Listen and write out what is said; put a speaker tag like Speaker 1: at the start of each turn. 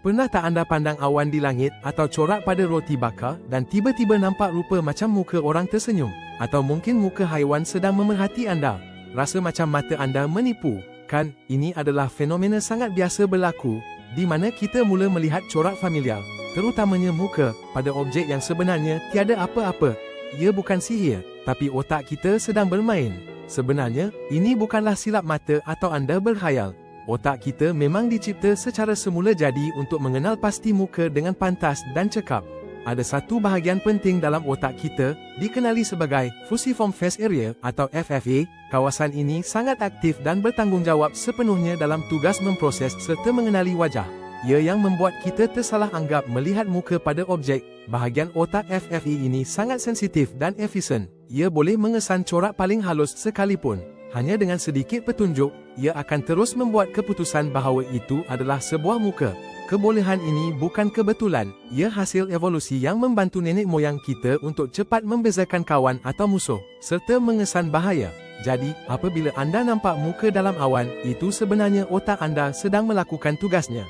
Speaker 1: Pernah tak anda pandang awan di langit atau corak pada roti bakar dan tiba-tiba nampak rupa macam muka orang tersenyum? Atau mungkin muka haiwan sedang memerhati anda? Rasa macam mata anda menipu, kan? Ini adalah fenomena sangat biasa berlaku, di mana kita mula melihat corak familiar, terutamanya muka, pada objek yang sebenarnya tiada apa-apa. Ia bukan sihir, tapi otak kita sedang bermain. Sebenarnya, ini bukanlah silap mata atau anda berkhayal. Otak kita memang dicipta secara semula jadi untuk mengenal pasti muka dengan pantas dan cekap. Ada satu bahagian penting dalam otak kita, dikenali sebagai Fusiform Face Area atau FFA. Kawasan ini sangat aktif dan bertanggungjawab sepenuhnya dalam tugas memproses serta mengenali wajah. Ia yang membuat kita tersalah anggap melihat muka pada objek. Bahagian otak FFA ini sangat sensitif dan efisien. Ia boleh mengesan corak paling halus sekalipun. Hanya dengan sedikit petunjuk, ia akan terus membuat keputusan bahawa itu adalah sebuah muka. Kebolehan ini bukan kebetulan, ia hasil evolusi yang membantu nenek moyang kita untuk cepat membezakan kawan atau musuh, serta mengesan bahaya. Jadi, apabila anda nampak muka dalam awan, itu sebenarnya otak anda sedang melakukan tugasnya.